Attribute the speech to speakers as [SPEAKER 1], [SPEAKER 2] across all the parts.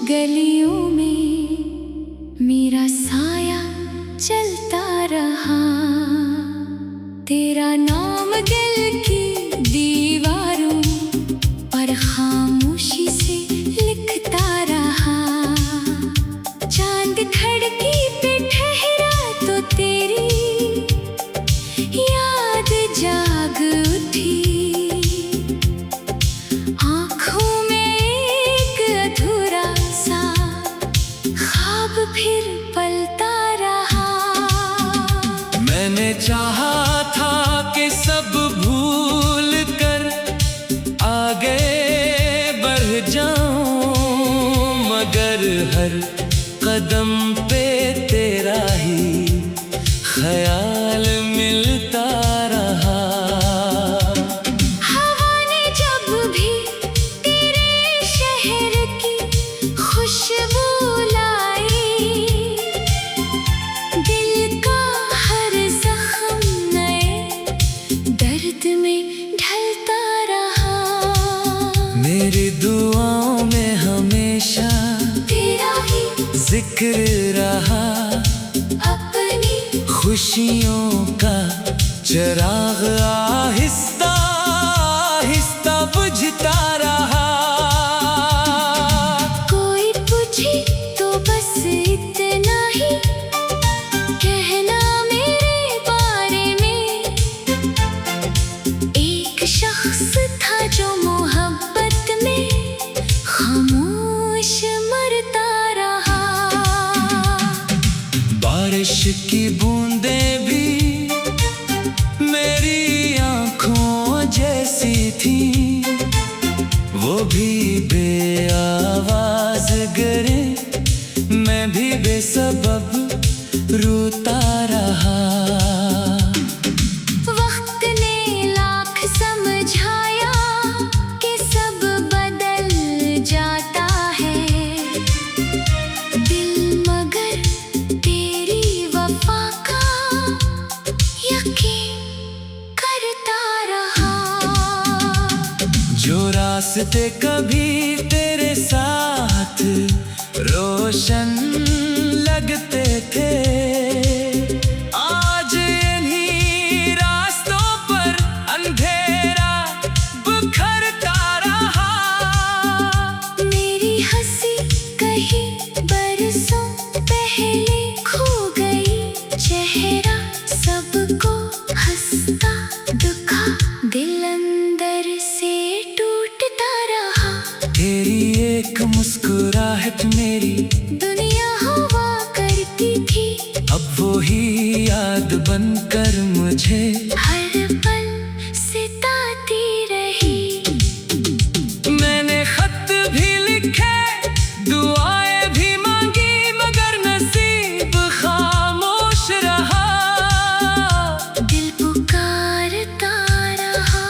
[SPEAKER 1] गलियों में मेरा साया चलता रहा, तेरा नाम दिल की दीवारों पर खामोशी से लिखता रहा। चांद खिड़की पे ठहरा तो तेरी याद जाग उठी। आँखों में एक अधूरा सा ख्वाब फिर पलता रहा।
[SPEAKER 2] मैंने चाहा था कि सब भूल कर आगे बढ़ जाऊं, मगर हर कदम पे तेरा ही ख्याल मिलता रहा।
[SPEAKER 1] हवा ने जब भी तेरे शहर की खुशबू लाई, दिल का हर जख्म नए दर्द में ढलता रहा।
[SPEAKER 2] मेरी दुआओं में हमेशा
[SPEAKER 1] तेरा ही
[SPEAKER 2] जिक्र रहा,
[SPEAKER 1] अपनी
[SPEAKER 2] खुशियों का चिराग आहिस्ता आहिस्ता बुझता रहा।
[SPEAKER 1] कोई पूछे तो बस इतना ही कहना मेरे बारे में। एक शख्स था जो मोहब्बत में खामोश मरता रहा।
[SPEAKER 2] बारिश की बूंदें भी मेरी आँखों जैसी थी, वो भी बेआवाज गिरे, मैं भी बेसबब रोता रहा।
[SPEAKER 1] वक्त ने लाख समझाया कि सब बदल जाता है दिल, मगर तेरी वफा का यकीन करता रहा।
[SPEAKER 2] जो रास्ते कभी तेरे साथ रोशन लगते थे, आज इन्हीं रास्तों पर अंधेरा बिखरता रहा।
[SPEAKER 1] मेरी हंसी कहीं बरसों पहले खो गई, चेहरा सबको हंसता दिखा, दिल अंदर से टूटता रहा।
[SPEAKER 2] तेरी एक मुस्कुराहट मेरी
[SPEAKER 1] दुनिया हुआ करती थी,
[SPEAKER 2] अब वो ही याद बनकर मुझे
[SPEAKER 1] हर पल सताती रही।
[SPEAKER 2] मैंने खत भी लिखे, दुआएं भी मांगी, मगर नसीब खामोश रहा।
[SPEAKER 1] दिल पुकारता रहा।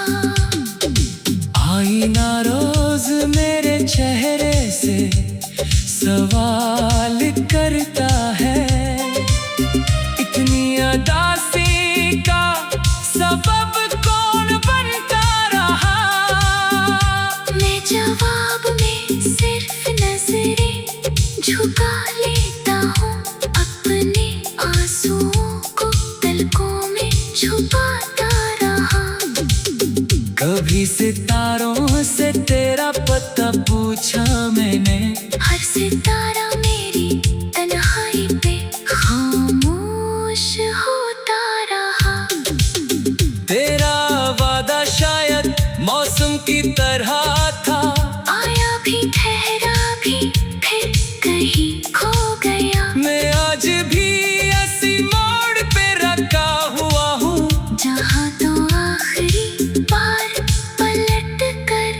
[SPEAKER 2] आईना रोज मेरे चेहरे से सवाल करता है, इतनी उदासी का सबब कौन बनता रहा।
[SPEAKER 1] मैं जवाब में सिर्फ नजरें झुका लेता हूँ, अपने आंसुओं को पलकों में छुपाता रहा।
[SPEAKER 2] कभी सितारों से तेरा पता पूछा मैंने,
[SPEAKER 1] हर सितारा मेरी तन्हाई पे खामोश होता रहा।
[SPEAKER 2] तेरा वादा शायद मौसम की तरह था,
[SPEAKER 1] आया भी ठहरा भी फिर कहीं खो गया।
[SPEAKER 2] मैं आज भी ऐसी मोड़ पे रखा हुआ हूँ,
[SPEAKER 1] जहाँ तो आखिरी बार पलट कर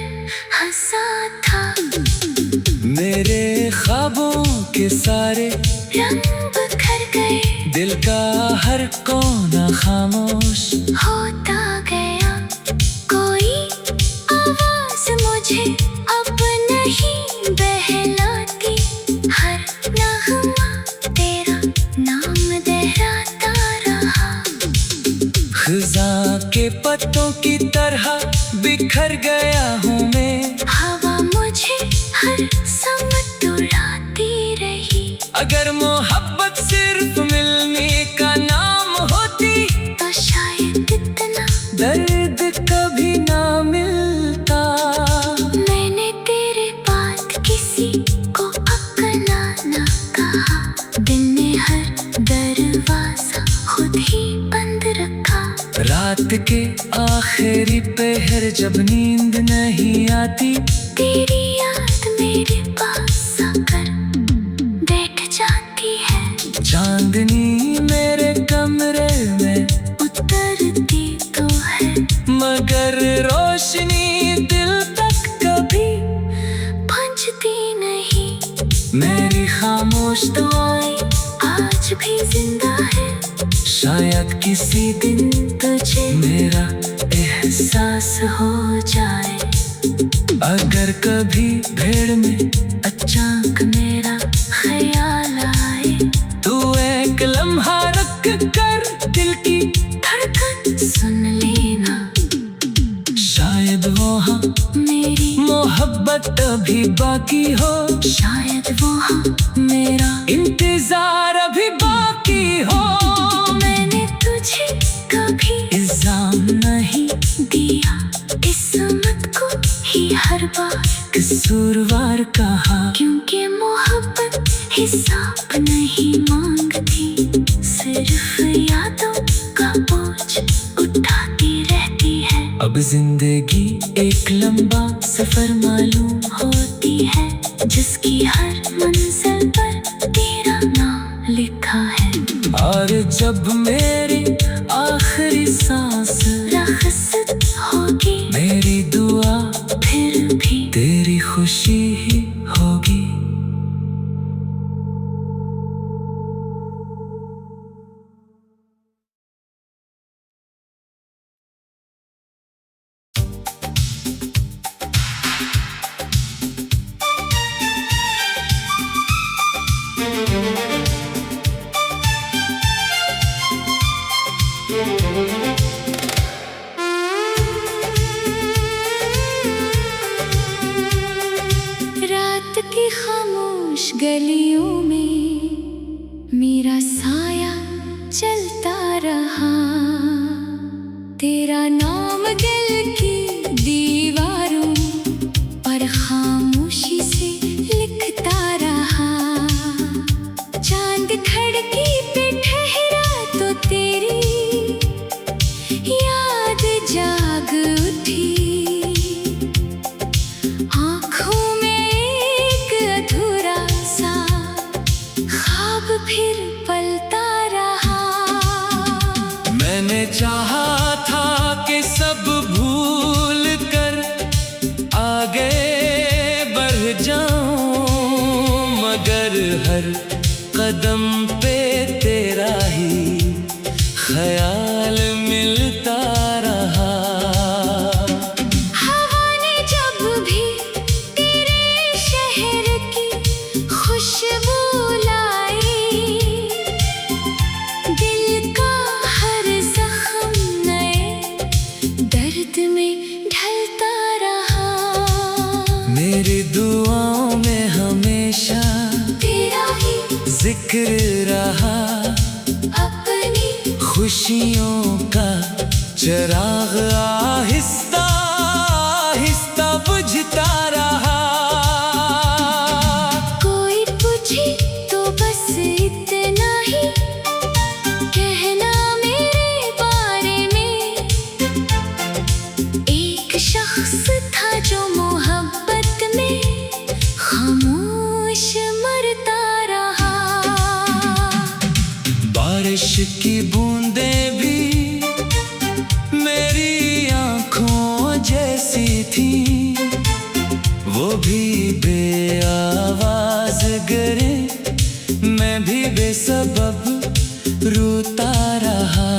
[SPEAKER 1] हंसा था।
[SPEAKER 2] मेरे ख्वाबों के सारे
[SPEAKER 1] रंग बिखर गए,
[SPEAKER 2] दिल का हर कोना खामोश
[SPEAKER 1] होता गया। कोई आवाज मुझे अब नहीं बहलाती, हर नगमा तेरा नाम दोहराता रहा।
[SPEAKER 2] खिज़ां के पत्तों की तरह बिखर गया हूँ मैं,
[SPEAKER 1] हवा मुझे हर समय उड़ा
[SPEAKER 2] अगर मोहब्बत सिर्फ मिलने का नाम होती
[SPEAKER 1] तो शायद इतना
[SPEAKER 2] दर्द कभी ना मिलता।
[SPEAKER 1] मैंने तेरे बाद किसी को अपना ना कहा, दिल ने हर दरवाजा खुद ही बंद रखा।
[SPEAKER 2] रात के आखिरी पहर जब नींद नहीं आती,
[SPEAKER 1] तेरी याद मेरे पास आकर बैठ जाती है।
[SPEAKER 2] चांदनी मेरे कमरे में
[SPEAKER 1] उतरती तो है,
[SPEAKER 2] मगर रोशनी दिल तक कभी
[SPEAKER 1] पहुंचती नहीं।
[SPEAKER 2] मेरी खामोश दुआएं
[SPEAKER 1] आज भी जिंदा है,
[SPEAKER 2] शायद किसी दिन
[SPEAKER 1] तुझे
[SPEAKER 2] मेरा
[SPEAKER 1] एहसास हो जाए।
[SPEAKER 2] अगर कभी भीड़ में
[SPEAKER 1] अचानक मेरा ख्याल आए,
[SPEAKER 2] तू एक लम्हा रख कर दिल की
[SPEAKER 1] धड़कन सुन लेना।
[SPEAKER 2] शायद वहाँ
[SPEAKER 1] मेरी
[SPEAKER 2] मोहब्बत अभी बाकी हो,
[SPEAKER 1] शायद वहाँ
[SPEAKER 2] मेरा इंतजार अभी बाकी हो।
[SPEAKER 1] मैंने तुझे कभी
[SPEAKER 2] इल्जाम नहीं
[SPEAKER 1] दिया, किस्मत को ही हर बार
[SPEAKER 2] कसूरवार कहा,
[SPEAKER 1] क्योंकि मोहब्बत हिसाब नहीं मांगती, सिर्फ यादों का बोझ उठाती रहती है।
[SPEAKER 2] अब जिंदगी एक लंबा
[SPEAKER 1] सफर मालूम होती है, जिसकी हर मंजिल पर तेरा नाम लिखा है।
[SPEAKER 2] और जब मेरी आखिरी सांस
[SPEAKER 1] रख्सत होगी,
[SPEAKER 2] मेरी दुआ
[SPEAKER 1] फिर भी
[SPEAKER 2] तेरी खुशी ही होगी।
[SPEAKER 1] रात की खामोश गलियों में मेरा साया चलता रहा, तेरा नाम दिल की दीवारों पर खामोशी से लिखता रहा। चांद खिड़की पे ठहरा तो तेरी याद जाग उठी, आँखों में एक अधूरा सा ख्वाब फिर पलता रहा।
[SPEAKER 2] मैंने चाहा था कि सब भूल कर आगे बढ़ जाऊं, मगर हर कदम पे तेरा ही ख्याल मिलता रहा।
[SPEAKER 1] हवा ने जब भी तेरे शहर की खुशबू लाई, दिल का हर जख्म नए दर्द में ढलता रहा।
[SPEAKER 2] मेरी दुआओं में हमेशा
[SPEAKER 1] तेरा ही
[SPEAKER 2] जिक्र रहा,
[SPEAKER 1] अपनी
[SPEAKER 2] खुशियों का चिराग आहिस्ता आहिस्ता बुझता रहा।
[SPEAKER 1] कोई पूछे तो बस इतना ही कहना मेरे बारे में, एक शख्स था जो मोहब्बत में खामोश मरता रहा।
[SPEAKER 2] बारिश की बूंदें भी मेरी आंखों जैसी थी, वो भी बेआवाज गिरे, मैं भी बेसबब रोता रहा।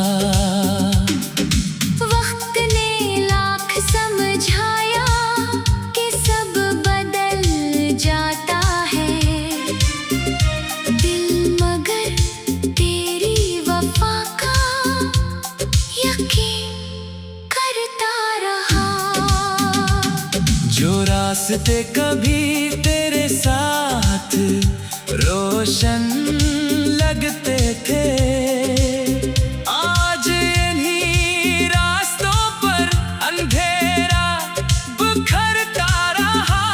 [SPEAKER 1] वक्त ने लाख समझाया कि सब बदल जाता है, दिल मगर तेरी वफा का यकीन करता रहा।
[SPEAKER 2] जो रास्ते कभी तेरे साथ रोशन लगते थे। आज इन्हीं रास्तों पर अंधेरा बिखरता रहा।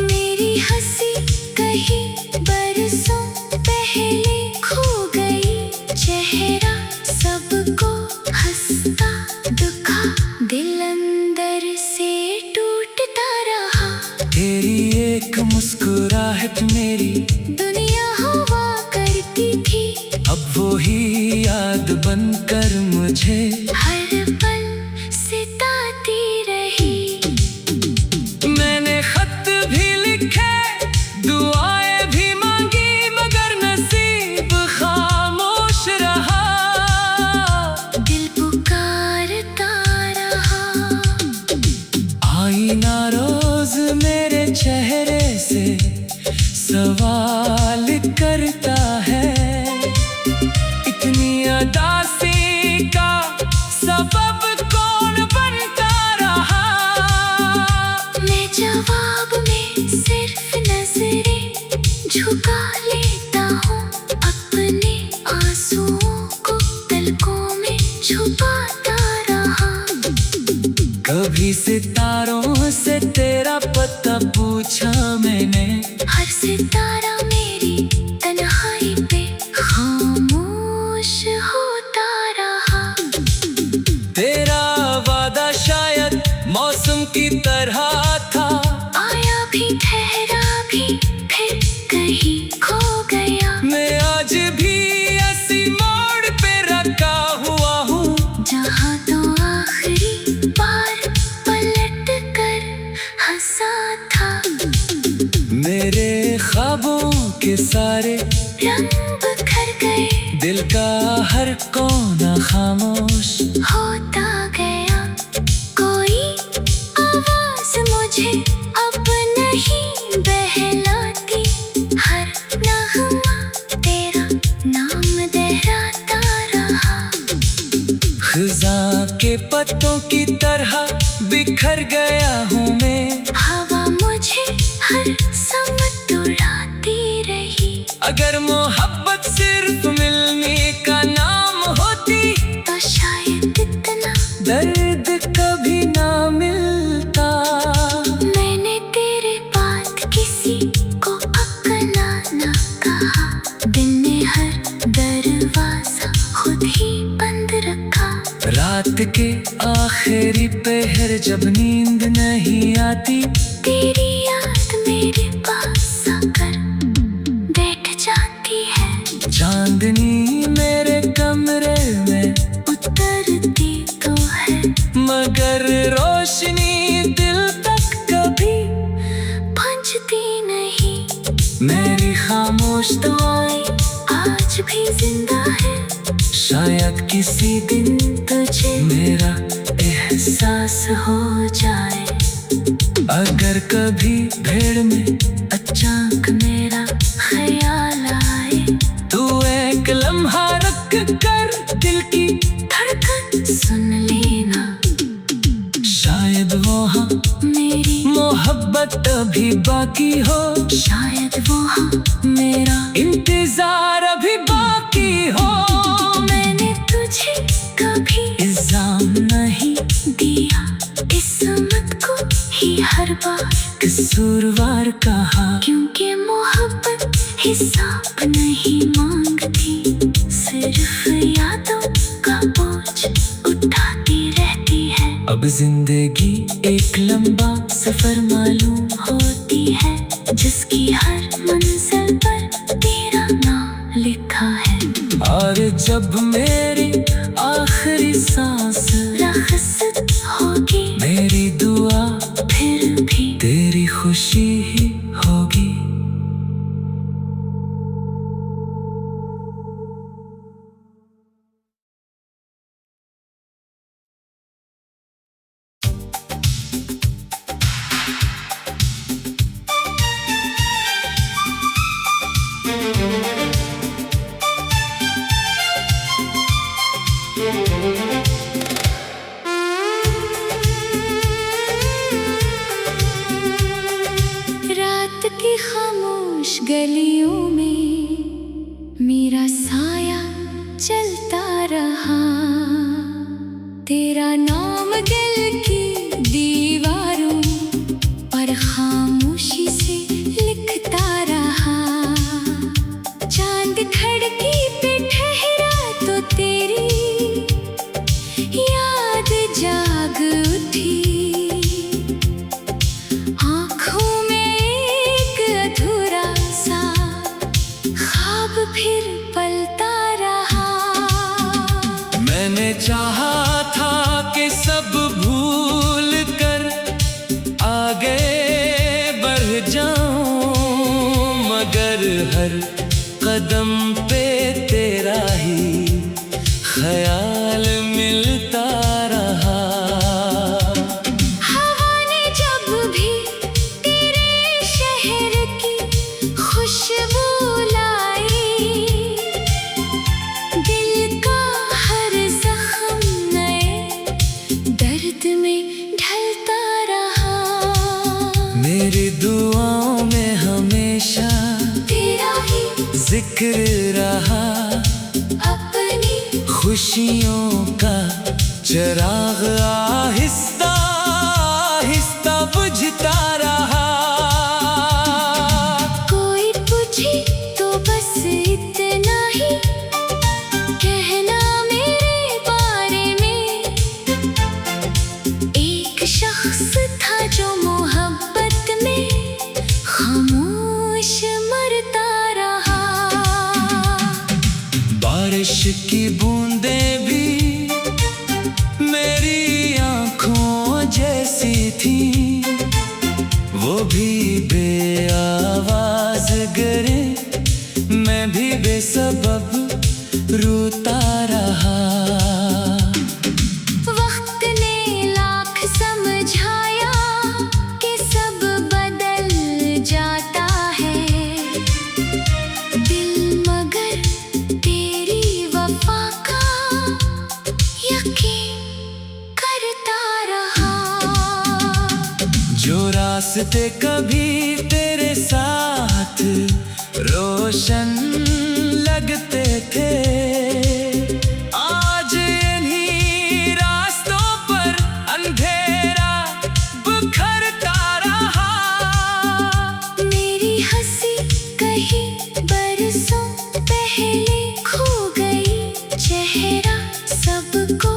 [SPEAKER 1] मेरी हंसी कहीं बरसों पहले खो गई, चेहरा सबको हंसता दुखा, दिल अंदर से टूटता रहा।
[SPEAKER 2] तेरी एक मुस्कुराहट मेरी
[SPEAKER 1] दुनिया हुआ करती थी,
[SPEAKER 2] अब वो ही याद बनकर मुझे
[SPEAKER 1] हर पल सताती रही।
[SPEAKER 2] मैंने खत भी लिखे, दुआएं भी मांगी, मगर नसीब खामोश रहा।
[SPEAKER 1] दिल पुकारता रहा।
[SPEAKER 2] आईना रोज मेरे चेहरे से सवाल करता है, इतनी उदासी का सबब कौन बनता रहा।
[SPEAKER 1] मैं जवाब में सिर्फ नजरें झुका लेता हूँ, अपने आंसुओं को पलकों में छुपाता रहा।
[SPEAKER 2] कभी सितारों से तेरा पता पूछा मैंने,
[SPEAKER 1] हर सितारा मेरी तन्हाई पे खामोश होता रहा।
[SPEAKER 2] तेरा वादा शायद मौसम की तरह था,
[SPEAKER 1] आया भी ठहरा भी फिर कहीं खो गया।
[SPEAKER 2] मैं आज भी ऐसी मोड़ पे रखा हुआ हूँ,
[SPEAKER 1] जहाँ तो आखिरी बार पलट कर हंसा था।
[SPEAKER 2] मेरे ख्वाबों के सारे
[SPEAKER 1] रंग बिखर गए,
[SPEAKER 2] दिल का हर कोना खामोश
[SPEAKER 1] होता गया। कोई आवाज मुझे अब नहीं बहलाती, हर नगमा तेरा नाम दोहराता रहा।
[SPEAKER 2] खिज़ां के पत्तों की तरह बिखर गया हूँ मैं,
[SPEAKER 1] हवा मुझे हर समय उड़ाती रही।
[SPEAKER 2] अगर मोहब्बत सिर्फ मिलने का नाम होती,
[SPEAKER 1] तो शायद इतना
[SPEAKER 2] दर्द कभी ना मिलता।
[SPEAKER 1] मैंने तेरे बात किसी को अपना ना कहा, दिल ने हर दरवाजा खुद ही बंद रखा।
[SPEAKER 2] रात के आखिरी पहर जब नींद नहीं आती,
[SPEAKER 1] तेरी याद मेरे पास आकर बैठ जाती है।
[SPEAKER 2] चांदनी मेरे कमरे में
[SPEAKER 1] उतरती तो है,
[SPEAKER 2] मगर रोशनी दिल तक कभी
[SPEAKER 1] पहुंचती नहीं।
[SPEAKER 2] मेरी खामोश दुआएं
[SPEAKER 1] आज भी जिंदा है,
[SPEAKER 2] शायद किसी दिन
[SPEAKER 1] तुझे
[SPEAKER 2] मेरा
[SPEAKER 1] एहसास हो जाए।
[SPEAKER 2] अगर कभी भीड़ में
[SPEAKER 1] अचानक मेरा ख्याल आए,
[SPEAKER 2] तू एक लम्हा रख कर दिल की
[SPEAKER 1] धड़कन सुन लेना।
[SPEAKER 2] शायद वहाँ
[SPEAKER 1] मेरी
[SPEAKER 2] मोहब्बत अभी बाकी हो,
[SPEAKER 1] शायद वहाँ मेरा
[SPEAKER 2] इंतजार अभी बाकी हो।
[SPEAKER 1] मैंने तुझे कभी
[SPEAKER 2] इल्जाम नहीं
[SPEAKER 1] दिया, किस्मत को ही हर बार
[SPEAKER 2] कसूरवार कहा,
[SPEAKER 1] क्योंकि मोहब्बत हिसाब नहीं मांगती, सिर्फ यादों का बोझ उठाती रहती है।
[SPEAKER 2] अब जिंदगी एक लंबा
[SPEAKER 1] सफर मालूम होती है, जिसकी हर मंजिल पर तेरा नाम लिखा है।
[SPEAKER 2] और जब मेरी आखिरी सांस
[SPEAKER 1] रखसत होगी,
[SPEAKER 2] मेरी दुआ
[SPEAKER 1] फिर भी
[SPEAKER 2] तेरी खुशी ही होगी।
[SPEAKER 1] गलियों में मेरा साया चलता रहा, तेरा नाम दिल की दीवारों पर खामोशी से लिखता रहा। चांद खिड़की पे ठहरा तो तेरी याद जाग उठी, आँखों में एक अधूरा सा ख्वाब फिर पलता रहा।
[SPEAKER 2] मैंने चाहा था कि सब भूल कर आगे बढ़ जाऊं, मगर हर कदम पे तेरा ही ख्याल मिलता रहा।
[SPEAKER 1] हवा ने जब भी तेरे शहर की खुशबू लाई, दिल का हर जख्म नए दर्द में ढलता रहा।
[SPEAKER 2] मेरी दुआओं में हमेशा
[SPEAKER 1] तेरा ही
[SPEAKER 2] जिक्र रहा,
[SPEAKER 1] अपनी
[SPEAKER 2] खुशियों का चिराग आहिस्ता आहिस्ता बुझता रहा।
[SPEAKER 1] कोई पूछे तो बस इतना ही कहना मेरे बारे में, एक शख्स था जो मोहब्बत में खामोश मरता रहा।
[SPEAKER 2] बारिश की बूंदें भी मेरी आँखों जैसी थी, वो भी बेआवाज गिरे, मैं भी बेसबब रोता रहा।
[SPEAKER 1] वक्त ने लाख समझाया कि सब बदल जाता है दिल, मगर तेरी वफा का यकीन करता रहा।
[SPEAKER 2] जो रास्ते कभी तेरे साथ रोशन लगते थे, आज इन्हीं रास्तों पर अंधेरा बिखरता रहा।
[SPEAKER 1] मेरी हंसी कहीं बरसों पहले खो गई, चेहरा सबको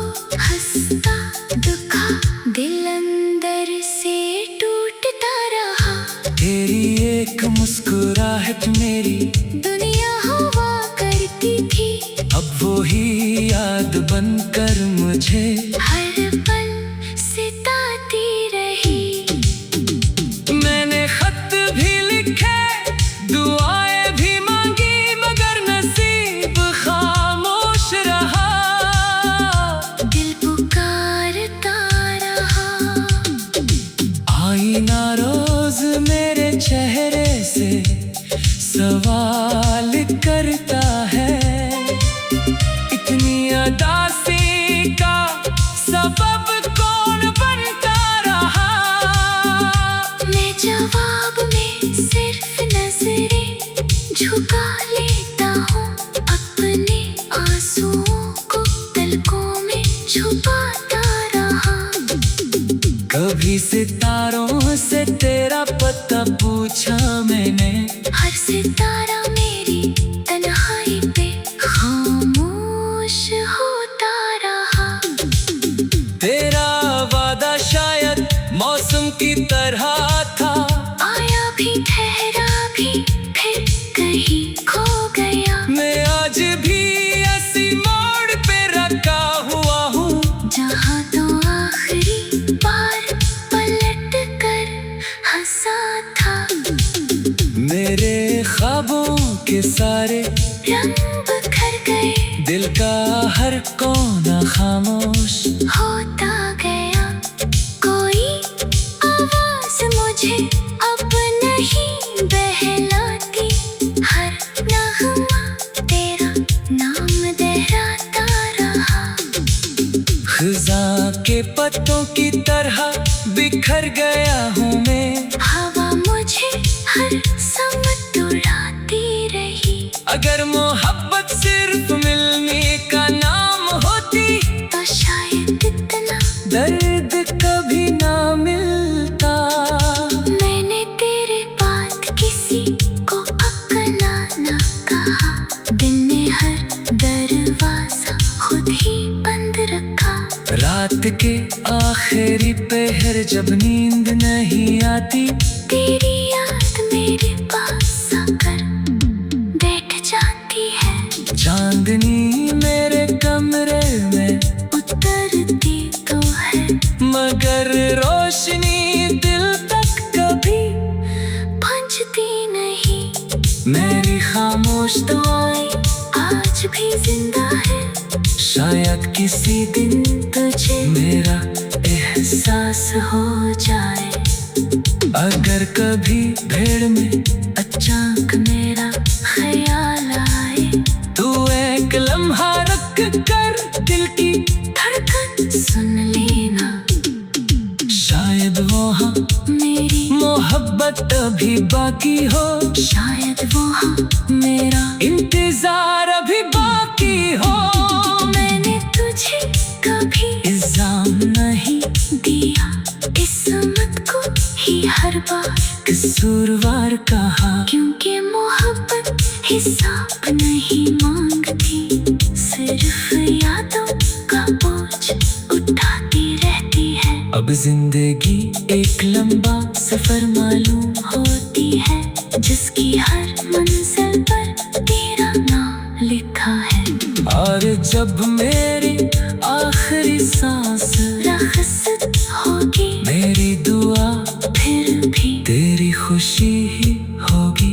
[SPEAKER 1] हंसता दुखा दिल अंदर से टूटता रहा।
[SPEAKER 2] तेरी एक मुस्कुराहट मेरी
[SPEAKER 1] दुनिया हुआ करती थी,
[SPEAKER 2] अब वो ही याद बनकर मुझे
[SPEAKER 1] हर पल सताती रही।
[SPEAKER 2] मैंने खत भी लिखे, दुआएं भी मांगी, मगर नसीब खामोश रहा।
[SPEAKER 1] दिल पुकारता रहा,
[SPEAKER 2] आईना रोज मेरे चेहरे से सवाल करता है, इतनी उदासी का सबब कौन बनता रहा।
[SPEAKER 1] मैं जवाब में सिर्फ नजरें झुका लेता हूँ, अपने आंसुओं को पलकों में छुपाता रहा।
[SPEAKER 2] कभी सितारों से तेरा पता पूछा मैंने,
[SPEAKER 1] हर सितारा मेरी तन्हाई पे खामोश होता रहा।
[SPEAKER 2] तेरा वादा शायद मौसम की तरह था,
[SPEAKER 1] आया भी ठहरा भी फिर कहीं खो गया।
[SPEAKER 2] मैं आज भी ऐसी मोड़ पे रखा हुआ हूँ,
[SPEAKER 1] जहाँ तो आखिरी बार पलट कर हंसा था।
[SPEAKER 2] मेरे ख्वाबों के सारे
[SPEAKER 1] रंग बिखर गए,
[SPEAKER 2] दिल का हर कोना खामोश
[SPEAKER 1] होता गया। कोई आवाज मुझे अब नहीं बहलाती, हर नगमा तेरा नाम दोहराता रहा।
[SPEAKER 2] खिज़ां के पत्तों की तरह बिखर गया हूँ मैं,
[SPEAKER 1] हवा मुझे हर समय उड़ा
[SPEAKER 2] अगर मोहब्बत सिर्फ मिलने का नाम होती
[SPEAKER 1] तो शायद इतना
[SPEAKER 2] दर्द कभी ना मिलता।
[SPEAKER 1] मैंने तेरे बात किसी को अपना ना कहा, दिल ने हर दरवाजा खुद ही बंद रखा।
[SPEAKER 2] रात के आखिरी पहर जब नींद नहीं आती,
[SPEAKER 1] तेरी याद मेरे पास आकर बैठ जाती है।
[SPEAKER 2] चांदनी मेरे कमरे में
[SPEAKER 1] उतरती तो है,
[SPEAKER 2] मगर रोशनी दिल तक कभी
[SPEAKER 1] पहुंचती नहीं।
[SPEAKER 2] मेरी खामोश दुआएं
[SPEAKER 1] आज भी जिंदा है,
[SPEAKER 2] शायद किसी दिन
[SPEAKER 1] तुझे
[SPEAKER 2] मेरा
[SPEAKER 1] एहसास हो जाए।
[SPEAKER 2] अगर कभी भीड़ में
[SPEAKER 1] अचानक मेरा ख्याल आए,
[SPEAKER 2] तू एक लम्हा रख कर दिल की
[SPEAKER 1] धड़कन सुन लेना।
[SPEAKER 2] शायद वहाँ
[SPEAKER 1] मेरी
[SPEAKER 2] मोहब्बत अभी बाकी हो,
[SPEAKER 1] शायद वहाँ मेरा
[SPEAKER 2] इंतजार अभी बाकी हो।
[SPEAKER 1] मैंने तुझे कभी
[SPEAKER 2] इल्जाम नहीं
[SPEAKER 1] दिया, किस्मत को ही हर बार
[SPEAKER 2] कसूरवार कहा,
[SPEAKER 1] क्योंकि मोहब्बत हिसाब नहीं मांगती, सिर्फ यादों का बोझ उठाती रहती है।
[SPEAKER 2] अब जिंदगी एक लंबा
[SPEAKER 1] सफर मालूम होती है, जिसकी हर मंजिल पर तेरा नाम लिखा है।
[SPEAKER 2] और जब मेरी आखिरी सांस
[SPEAKER 1] रखसत होगी,
[SPEAKER 2] मेरी दुआ
[SPEAKER 1] फिर भी
[SPEAKER 2] तेरी खुशी ही होगी।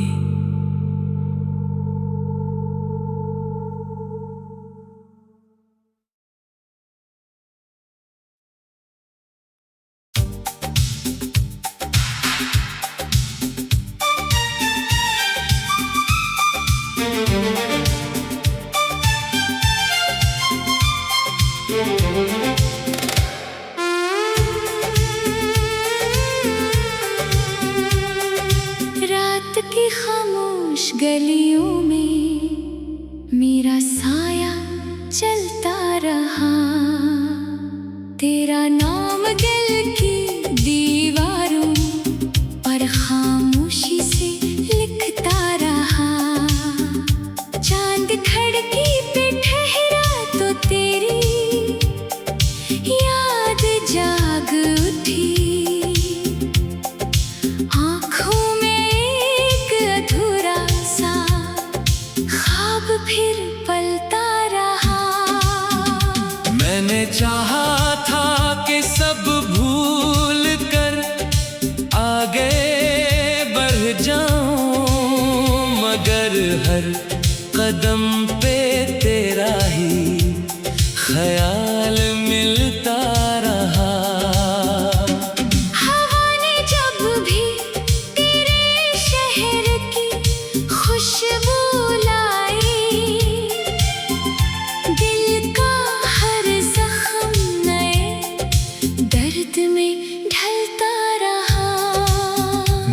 [SPEAKER 1] रात की खामोश गलियों में मेरा साया चलता रहा, तेरा नाम दिल की दीवारों पर खामोशी से लिखता रहा। चांद खिड़की पे ठहरा तो तेरी याद जाग उठी, आँखों में एक अधूरा सा ख्वाब फिर पलता रहा।
[SPEAKER 2] मैंने चाहा था कि सब भूल कर आगे बढ़ जाऊं, मगर हर कदम पे तेरा ही ख्याल मिलता रहा।
[SPEAKER 1] हवा ने जब भी तेरे शहर की खुशबू लाई, दिल का हर जख्म नए दर्द में ढलता रहा।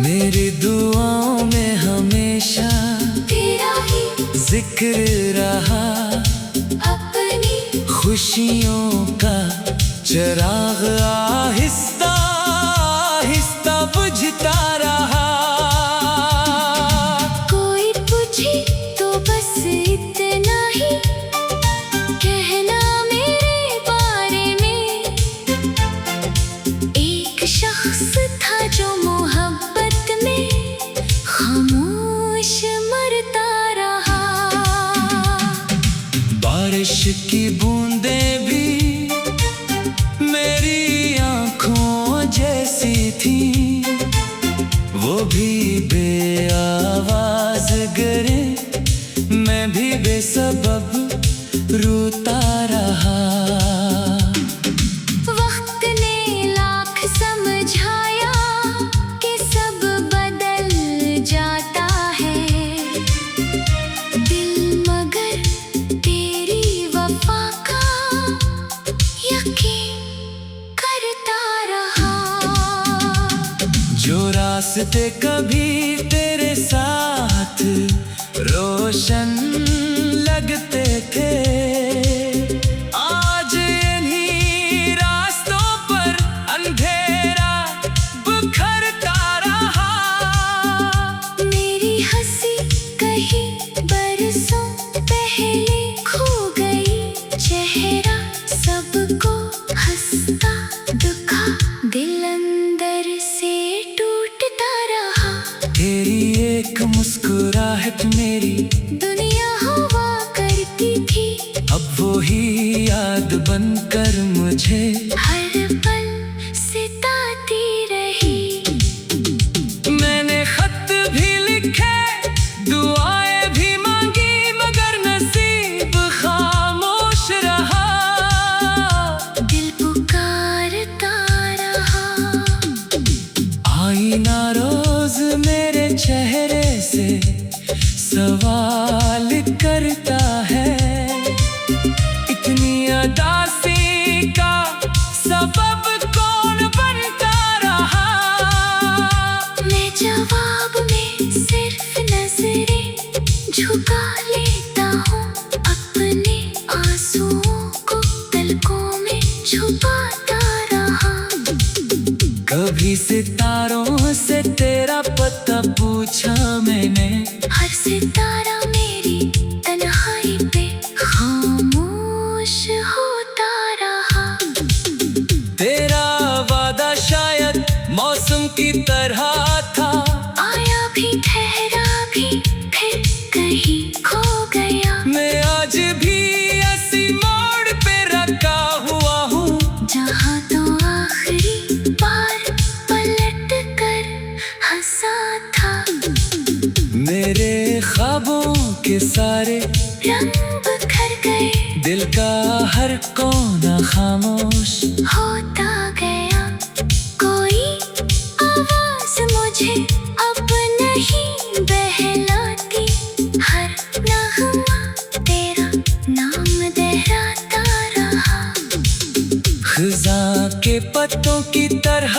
[SPEAKER 2] मेरी दुआओं में हमेशा
[SPEAKER 1] तेरा ही
[SPEAKER 2] जिक्र रहा,
[SPEAKER 1] अपनी
[SPEAKER 2] खुशियों का चिराग आहिस्ता आहिस्ता बुझता रहा।
[SPEAKER 1] कोई पूछे तो बस इतना ही कहना मेरे बारे में, एक शख्स था जो मोहब्बत में खामोश मरता रहा।
[SPEAKER 2] बारिश की बूंदें भी मेरी आँखों जैसी थी, वो भी बेआवाज गिरे, मैं भी बेसबब रोता रहा।
[SPEAKER 1] वक्त ने लाख समझाया कि सब बदल जाता है, दिल मगर तेरी वफा का यकीन करता रहा।
[SPEAKER 2] जो रास्ते कभी तेरे साथ रोशन लगते थे, आज इन्हीं रास्तों पर अंधेरा बिखरता रहा।
[SPEAKER 1] मेरी हंसी कहीं बरसों पहले खो गई, चेहरा सबको हंसता दिखा, दिल अंदर से टूटता रहा।
[SPEAKER 2] तेरी एक मुस्कुराहट मेरी
[SPEAKER 1] दुनिया हुआ करती थी,
[SPEAKER 2] अब वो ही याद बनकर मुझे
[SPEAKER 1] हर पल सताती रही।
[SPEAKER 2] मैंने खत भी लिखे, दुआएं भी मांगी, मगर नसीब खामोश रहा।
[SPEAKER 1] दिल पुकारता रहा,
[SPEAKER 2] आईना रोज मेरे चेहरे से सवाल करता है, इतनी उदासी का सबब कौन बनता रहा।
[SPEAKER 1] मैं जवाब में सिर्फ नजरें झुका लेता हूँ, अपने आंसुओं को पलकों में छुपाता रहा।
[SPEAKER 2] कभी सितारों से तेरा पता पूछा मैंने,
[SPEAKER 1] हर सितारा मेरी तन्हाई पे खामोश होता रहा।
[SPEAKER 2] तेरा वादा शायद मौसम की तरह था,
[SPEAKER 1] आया भी ठहरा भी फिर कहीं खो गया।
[SPEAKER 2] मैं आज भी ऐसी मोड़ पे रखा हुआ हूँ,
[SPEAKER 1] जहाँ तो आखिरी बार पलट कर हंसा था।
[SPEAKER 2] मेरे ख्वाबों के सारे
[SPEAKER 1] रंग बिखर गए,
[SPEAKER 2] दिल का हर कोना खामोश
[SPEAKER 1] होता गया। कोई आवाज मुझे अब नहीं बहलाती, हर नगमा तेरा नाम दोहराता रहा।
[SPEAKER 2] खिज़ां के पत्तों की तरह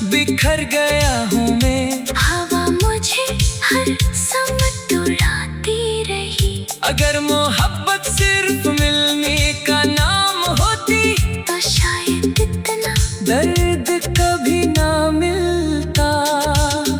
[SPEAKER 2] बिखर गया हूँ मैं,
[SPEAKER 1] हवा मुझे हर समत उड़ाती रही।
[SPEAKER 2] अगर मोहब्बत सिर्फ मिलने का नाम होती,
[SPEAKER 1] तो शायद इतना
[SPEAKER 2] दर्द कभी ना मिलता।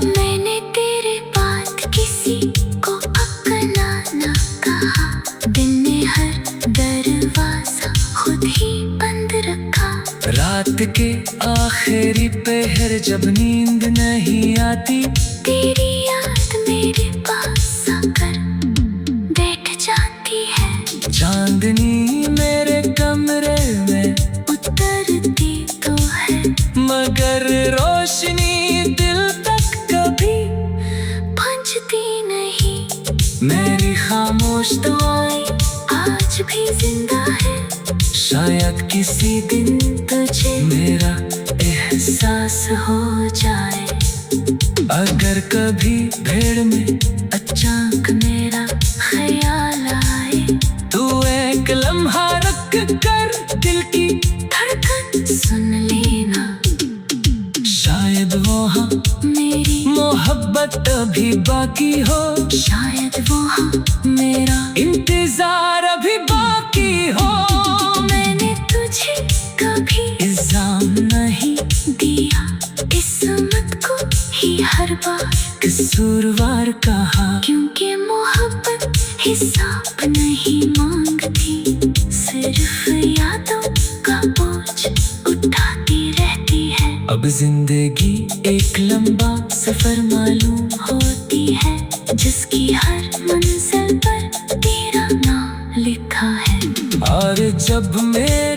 [SPEAKER 1] मैंने तेरे बात किसी को अकला न कहा, दिल ने हर दरवाजा खुद ही बंद रखा।
[SPEAKER 2] रात के आखिरी पहर जब नींद नहीं आती,
[SPEAKER 1] तेरी याद मेरे पास आकर बैठ जाती है।
[SPEAKER 2] चांदनी मेरे कमरे में
[SPEAKER 1] उतरती तो है,
[SPEAKER 2] मगर रोशनी दिल तक कभी
[SPEAKER 1] पहुंचती नहीं।
[SPEAKER 2] मेरी खामोश दुआएं
[SPEAKER 1] आज भी जिंदा है,
[SPEAKER 2] शायद किसी दिन
[SPEAKER 1] तुझे
[SPEAKER 2] मेरा
[SPEAKER 1] एहसास हो जाए।
[SPEAKER 2] अगर कभी भीड़ में
[SPEAKER 1] अचानक मेरा ख्याल आए,
[SPEAKER 2] तू एक लम्हा रख कर दिल की
[SPEAKER 1] धड़कन सुन लेना।
[SPEAKER 2] शायद वहाँ
[SPEAKER 1] मेरी
[SPEAKER 2] मोहब्बत अभी बाकी हो,
[SPEAKER 1] शायद वहाँ
[SPEAKER 2] मेरा इंतजार अभी बाकी हो।
[SPEAKER 1] मैंने तुझे कभी
[SPEAKER 2] इल्जाम नहीं
[SPEAKER 1] दिया, किस्मत को ही हर बार
[SPEAKER 2] कसूरवार कहा,
[SPEAKER 1] क्योंकि मोहब्बत हिसाब नहीं मांगती, सिर्फ यादों का बोझ उठाती रहती है।
[SPEAKER 2] अब जिंदगी एक लंबा
[SPEAKER 1] सफर मालूम होती है, जिसकी हर मंजिल पर तेरा नाम लिखा है।
[SPEAKER 2] और जब मेरे